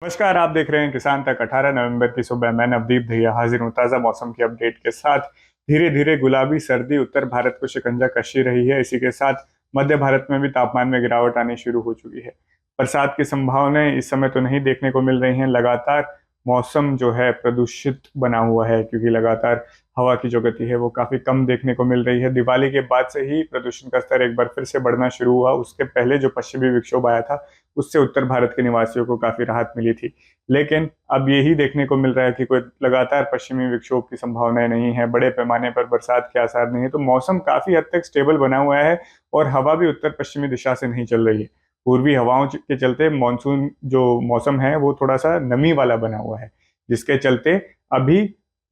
नमस्कार, आप देख रहे हैं किसान तक। 18 नवंबर की सुबह मैं नवदीप भैया हाजिर हूँ ताज़ा मौसम की अपडेट के साथ। धीरे धीरे गुलाबी सर्दी उत्तर भारत को शिकंजा कस ही रही है। इसी के साथ मध्य भारत में भी तापमान में गिरावट आनी शुरू हो चुकी है। बरसात की संभावनाएं इस समय तो नहीं देखने को मिल रही हैं। लगातार मौसम जो है प्रदूषित बना हुआ है, क्योंकि लगातार हवा की जो गति है वो काफी कम देखने को मिल रही है। दिवाली के बाद से ही प्रदूषण का स्तर एक बार फिर से बढ़ना शुरू हुआ। उसके पहले जो पश्चिमी विक्षोभ आया था उससे उत्तर भारत के निवासियों को काफी राहत मिली थी। लेकिन अब यही देखने को मिल रहा है कि कोई लगातार पश्चिमी विक्षोभ की संभावनाएं नहीं है, बड़े पैमाने पर बरसात के आसार नहीं है। तो मौसम काफी हद तक स्टेबल बना हुआ है और हवा भी उत्तर पश्चिमी दिशा से नहीं चल रही है। पूर्वी हवाओं के चलते मानसून जो मौसम है वो थोड़ा सा नमी वाला बना हुआ है, जिसके चलते अभी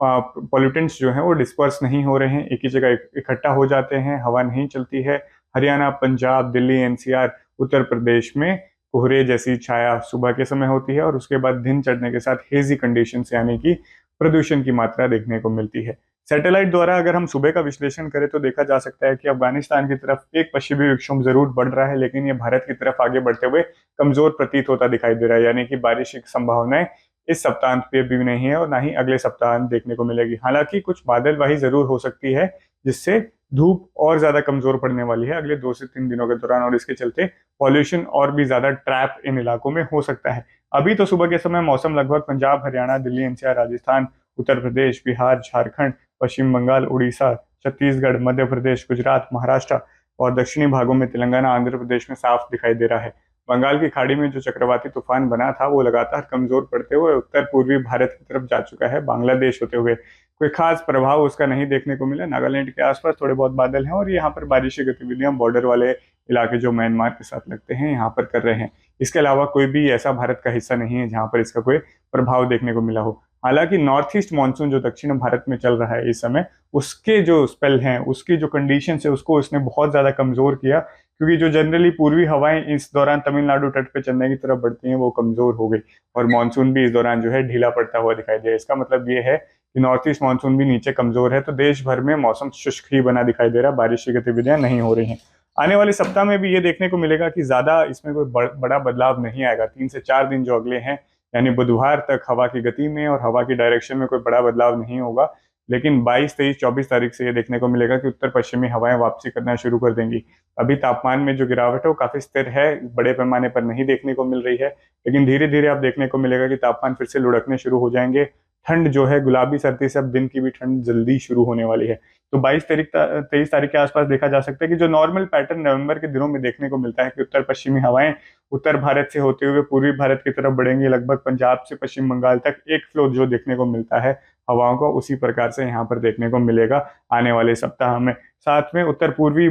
पॉल्यूटेंट्स जो हैं वो डिस्पर्स नहीं हो रहे हैं, एक ही जगह इकट्ठा हो जाते हैं, हवा नहीं चलती है। हरियाणा, पंजाब, दिल्ली, एनसीआर, उत्तर प्रदेश में कोहरे जैसी छाया सुबह के समय होती है और उसके बाद दिन चढ़ने के साथ हेजी कंडीशंस यानी कि प्रदूषण की मात्रा देखने को मिलती है। सैटेलाइट द्वारा अगर हम सुबह का विश्लेषण करें तो देखा जा सकता है कि अफगानिस्तान की तरफ एक पश्चिमी विक्षोभ जरूर बढ़ रहा है, लेकिन ये भारत की तरफ आगे बढ़ते हुए कमजोर प्रतीत होता दिखाई दे रहा है। यानी कि बारिश की संभावनाएं इस सप्ताहांत पे भी नहीं है और ना ही अगले सप्ताहांत देखने को मिलेगी। हालांकि कुछ बादलवाही जरूर हो सकती है, जिससे धूप और ज्यादा कमजोर पड़ने वाली है अगले 2 से 3 दिनों के दौरान, और इसके चलते पॉल्यूशन और भी ज्यादा ट्रैप इन इलाकों में हो सकता है। अभी तो सुबह के समय मौसम लगभग पंजाब, हरियाणा, दिल्ली, एनसीआर, राजस्थान, उत्तर प्रदेश, बिहार, झारखंड, पश्चिम बंगाल, उड़ीसा, छत्तीसगढ़, मध्य प्रदेश, गुजरात, महाराष्ट्र और दक्षिणी भागों में तेलंगाना, आंध्र प्रदेश में साफ दिखाई दे रहा है। बंगाल की खाड़ी में जो चक्रवाती तूफान बना था वो लगातार कमजोर पड़ते हुए उत्तर पूर्वी भारत की तरफ जा चुका है, बांग्लादेश होते हुए। कोई खास प्रभाव उसका नहीं देखने को मिला। नागालैंड के आसपास थोड़े बहुत बादल हैं और यहाँ पर बारिश की गतिविधियां बॉर्डर वाले इलाके जो म्यांमार के साथ लगते हैं यहाँ पर कर रहे हैं। इसके अलावा कोई भी ऐसा भारत का हिस्सा नहीं है जहाँ पर इसका कोई प्रभाव देखने को मिला हो। हालांकि नॉर्थ ईस्ट मानसून जो दक्षिण भारत में चल रहा है इस समय, उसके जो स्पेल हैं, उसकी जो कंडीशन है, उसको उसने बहुत ज्यादा कमजोर किया, क्योंकि जो जनरली पूर्वी हवाएं इस दौरान तमिलनाडु तट पे चेन्नई की तरफ बढ़ती हैं वो कमजोर हो गई और मानसून भी इस दौरान जो है ढीला पड़ता हुआ दिखाई दिया। इसका मतलब ये है कि नॉर्थ ईस्ट मानसून भी नीचे कमजोर है, तो देश भर में मौसम शुष्क ही बना दिखाई दे रहा है, बारिश की गतिविधियां नहीं हो रही हैं। आने वाले सप्ताह में भी ये देखने को मिलेगा कि ज्यादा इसमें कोई बड़ा बदलाव नहीं आएगा। 3 से 4 दिन जो अगले हैं, यानी बुधवार तक हवा की गति में और हवा की डायरेक्शन में कोई बड़ा बदलाव नहीं होगा। लेकिन 22, 23, 24 तारीख से ये देखने को मिलेगा कि उत्तर पश्चिमी हवाएं वापसी करना शुरू कर देंगी। अभी तापमान में जो गिरावट है वो काफी स्थिर है, बड़े पैमाने पर नहीं देखने को मिल रही है, लेकिन धीरे धीरे आप देखने को मिलेगा कि तापमान फिर से लुढ़कने शुरू हो जाएंगे। ठंड जो है गुलाबी सर्दी से अब दिन की भी ठंड जल्दी शुरू होने वाली है। तो 23 तारीख के आसपास देखा जा सकता है कि जो नॉर्मल पैटर्न नवंबर के दिनों में देखने को मिलता है कि उत्तर पश्चिमी हवाएं उत्तर भारत से होते हुए पूर्वी भारत की तरफ बढ़ेंगी, लगभग पंजाब से पश्चिम बंगाल तक एक फ्लो जो देखने को मिलता है हवाओं को, उसी प्रकार से यहाँ पर देखने को मिलेगा आने वाले सप्ताह में। साथ में उत्तर पूर्वी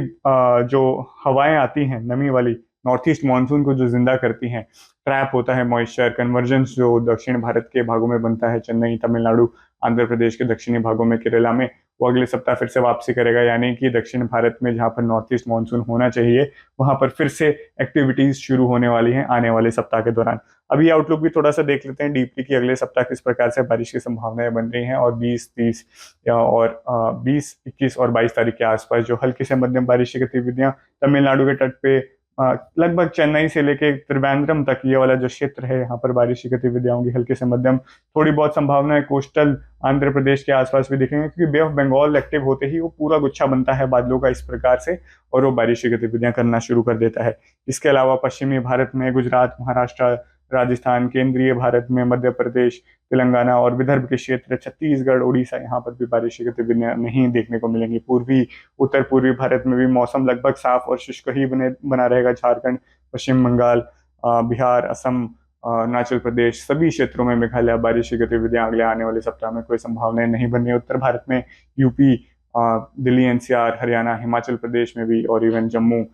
जो हवाएं आती हैं नमी वाली, नॉर्थ ईस्ट मानसून को जो जिंदा करती हैं, ट्रैप होता है मॉइस्चर, कन्वर्जेंस जो दक्षिण भारत के भागों में बनता है, चेन्नई, तमिलनाडु, आंध्र प्रदेश के दक्षिणी भागों में, केरला में, वो अगले सप्ताह फिर से वापसी करेगा। यानी कि दक्षिण भारत में जहां पर नॉर्थ ईस्ट मानसून होना चाहिए वहां पर फिर से एक्टिविटीज शुरू होने वाली हैं आने वाले सप्ताह के दौरान। अभी आउटलुक भी थोड़ा सा देख लेते हैं डीपली कि अगले सप्ताह किस प्रकार से बारिश की संभावनाएं बन रही हैं। और 20, 30 और 20, 21 और 22 तारीख के आसपास जो हल्की से मध्यम बारिश की गतिविधियां तमिलनाडु के तट पे लगभग चेन्नई से लेके त्रिवेंद्रम तक ये वाला जो क्षेत्र है यहाँ पर बारिश की गतिविधियां होंगी हल्के से मध्यम। थोड़ी बहुत संभावना है कोस्टल आंध्र प्रदेश के आसपास भी दिखेंगे, क्योंकि बे ऑफ बंगाल एक्टिव होते ही वो पूरा गुच्छा बनता है बादलों का इस प्रकार से और वो बारिश की गतिविधियां करना शुरू कर देता है। इसके अलावा पश्चिमी भारत में गुजरात, महाराष्ट्र, राजस्थान, केंद्रीय भारत में मध्य प्रदेश, तेलंगाना और विदर्भ के क्षेत्र, छत्तीसगढ़, उड़ीसा, यहाँ पर भी बारिश की गतिविधियां नहीं देखने को मिलेंगी। पूर्वी उत्तर पूर्वी भारत में भी मौसम लगभग साफ और शुष्क ही बना रहेगा। झारखंड, पश्चिम बंगाल, बिहार, असम, अरुणाचल प्रदेश, सभी क्षेत्रों में मेघालय बारिश की गतिविधियां अगले आने वाले सप्ताह में कोई संभावनाएं नहीं बन रही। उत्तर भारत में यूपी, दिल्ली, एनसीआर, हरियाणा, हिमाचल प्रदेश में भी और इवन जम्मू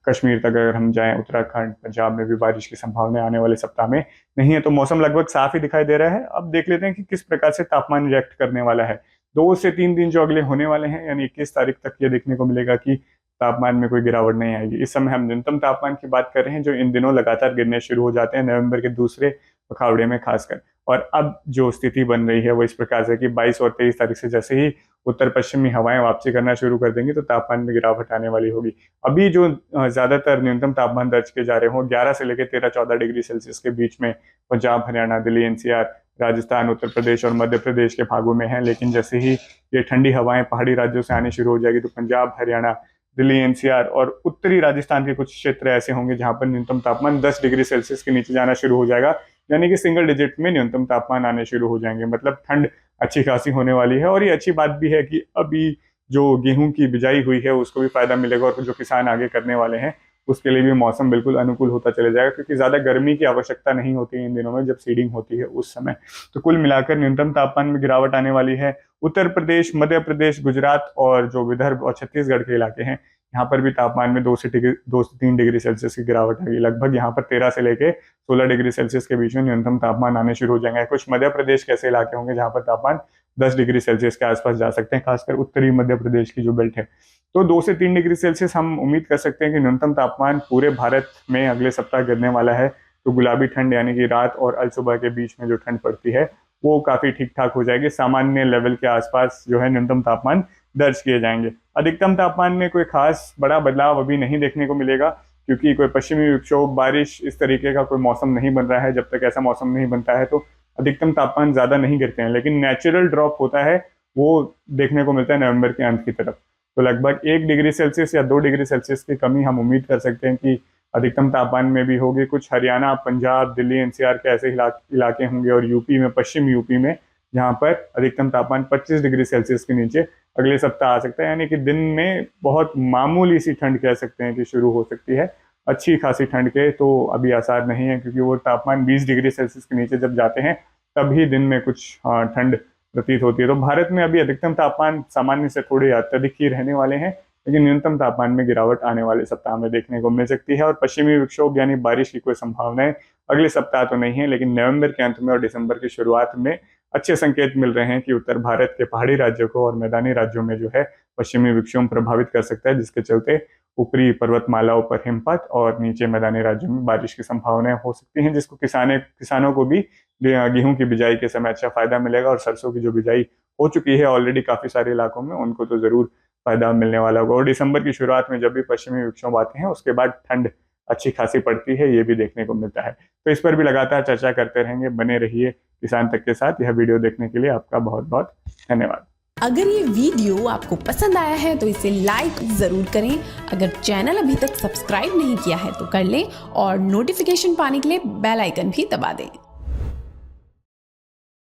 कश्मीर तक अगर हम जाएं, उत्तराखंड, पंजाब में भी बारिश की संभावना आने वाले सप्ताह में नहीं है। तो मौसम लगभग साफ ही दिखाई दे रहा है। अब देख लेते हैं कि किस प्रकार से तापमान रिएक्ट करने वाला है। 2 से 3 दिन जो अगले होने वाले हैं, यानी 21 तारीख तक ये देखने को मिलेगा कि तापमान में कोई गिरावट नहीं आएगी। इस समय हम न्यूनतम तापमान की बात कर रहे हैं जो इन दिनों लगातार गिरने शुरू हो जाते हैं, नवंबर के दूसरे पखवाड़े में खासकर। और अब जो स्थिति बन रही है वो इस प्रकार से कि 22 और 23 तारीख से जैसे ही उत्तर पश्चिमी हवाएं वापसी करना शुरू कर देंगी तो तापमान में गिरावट आने वाली होगी। अभी जो ज्यादातर न्यूनतम तापमान दर्ज किए जा रहे हों 11 से लेकर 13-14 डिग्री सेल्सियस के बीच में पंजाब, हरियाणा, दिल्ली, एनसीआर, राजस्थान, उत्तर प्रदेश और मध्य प्रदेश के भागों में है। लेकिन जैसे ही ये ठंडी हवाएं पहाड़ी राज्यों से आनी शुरू हो जाएगी तो पंजाब, हरियाणा, दिल्ली, एनसीआर और उत्तरी राजस्थान के कुछ क्षेत्र ऐसे होंगे जहां पर न्यूनतम तापमान 10 डिग्री सेल्सियस के नीचे जाना शुरू हो जाएगा, यानी कि सिंगल डिजिट में न्यूनतम तापमान आने शुरू हो जाएंगे। मतलब ठंड अच्छी खासी होने वाली है। और ये अच्छी बात भी है कि अभी जो गेहूं की बिजाई हुई है उसको भी फायदा मिलेगा और जो किसान आगे करने वाले हैं उसके लिए भी मौसम बिल्कुल अनुकूल होता चले जाएगा, क्योंकि ज्यादा गर्मी की आवश्यकता नहीं होती है इन दिनों में जब सीडिंग होती है उस समय। तो कुल मिलाकर न्यूनतम तापमान में गिरावट आने वाली है। उत्तर प्रदेश, मध्य प्रदेश, गुजरात और जो विदर्भ और छत्तीसगढ़ के इलाके हैं यहाँ पर भी तापमान में 2 से 3 डिग्री सेल्सियस की गिरावट आएगी। लगभग यहाँ पर 13 से लेके 16 डिग्री सेल्सियस के बीच में न्यूनतम तापमान आने शुरू हो जाएंगे। कुछ मध्य प्रदेश के ऐसे इलाके होंगे जहाँ पर तापमान 10 डिग्री सेल्सियस के आसपास जा सकते हैं, खासकर उत्तरी मध्य प्रदेश की जो बेल्ट है। तो 2 से 3 डिग्री सेल्सियस हम उम्मीद कर सकते हैं कि न्यूनतम तापमान पूरे भारत में अगले सप्ताह गिरने वाला है। तो गुलाबी ठंड यानी कि रात और अल सुबह के बीच में जो ठंड पड़ती है वो काफी ठीक ठाक हो जाएगी। सामान्य लेवल के आसपास जो है न्यूनतम तापमान दर्ज किए जाएंगे। अधिकतम तापमान में कोई खास बड़ा बदलाव अभी नहीं देखने को मिलेगा, क्योंकि कोई पश्चिमी विक्षोभ, बारिश, इस तरीके का कोई मौसम नहीं बन रहा है। जब तक ऐसा मौसम नहीं बनता है तो अधिकतम तापमान ज्यादा नहीं गिरते हैं, लेकिन नेचुरल ड्रॉप होता है वो देखने को मिलता है नवंबर के अंत की तरफ। तो लगभग 1 डिग्री सेल्सियस या 2 डिग्री सेल्सियस की कमी हम उम्मीद कर सकते हैं कि अधिकतम तापमान में भी होगी। कुछ हरियाणा, पंजाब, दिल्ली, एनसीआर के ऐसे इलाके होंगे और यूपी में, पश्चिम यूपी में, जहाँ पर अधिकतम तापमान 25 डिग्री सेल्सियस के नीचे अगले सप्ताह आ सकता है। यानी कि दिन में बहुत मामूली सी ठंड कह सकते हैं कि शुरू हो सकती है। अच्छी खासी ठंड के तो अभी आसार नहीं है, क्योंकि वो तापमान 20 डिग्री सेल्सियस के नीचे जब जाते हैं तभी दिन में कुछ ठंड प्रतीत होती है। तो भारत में अभी अधिकतम तापमान सामान्य से थोड़े अत्यधिक ही रहने वाले हैं, लेकिन न्यूनतम तापमान में गिरावट आने वाले सप्ताह में देखने को मिल सकती है। और पश्चिमी विक्षोभ यानी बारिश की कोई संभावनाएं अगले सप्ताह तो नहीं है, लेकिन नवंबर के अंत में और दिसंबर की शुरुआत में अच्छे संकेत मिल रहे हैं कि उत्तर भारत के पहाड़ी राज्यों को और मैदानी राज्यों में जो है पश्चिमी विक्षोभ प्रभावित कर सकता है, जिसके चलते ऊपरी पर्वतमालाओं पर हिमपात और नीचे मैदानी राज्यों में बारिश की संभावनाएं हो सकती हैं, जिसको किसानों को भी गेहूं की बिजाई के समय अच्छा फायदा मिलेगा। और सरसों की जो बिजाई हो चुकी है ऑलरेडी काफी सारे इलाकों में, उनको तो जरूर फायदा मिलने वाला होगा। और दिसंबर की शुरुआत में जब भी पश्चिमी विक्षोभ आते हैं उसके बाद ठंड अच्छी खासी पड़ती है, ये भी देखने को मिलता है। तो इस पर भी लगातार चर्चा करते रहेंगे। बने रहिए किसान तक के साथ। यह वीडियो देखने के लिए आपका बहुत बहुत धन्यवाद। अगर ये वीडियो आपको पसंद आया है तो इसे लाइक जरूर करें। अगर चैनल अभी तक सब्सक्राइब नहीं किया है तो कर लें और नोटिफिकेशन पाने के लिए बेल आइकन भी दबा दें।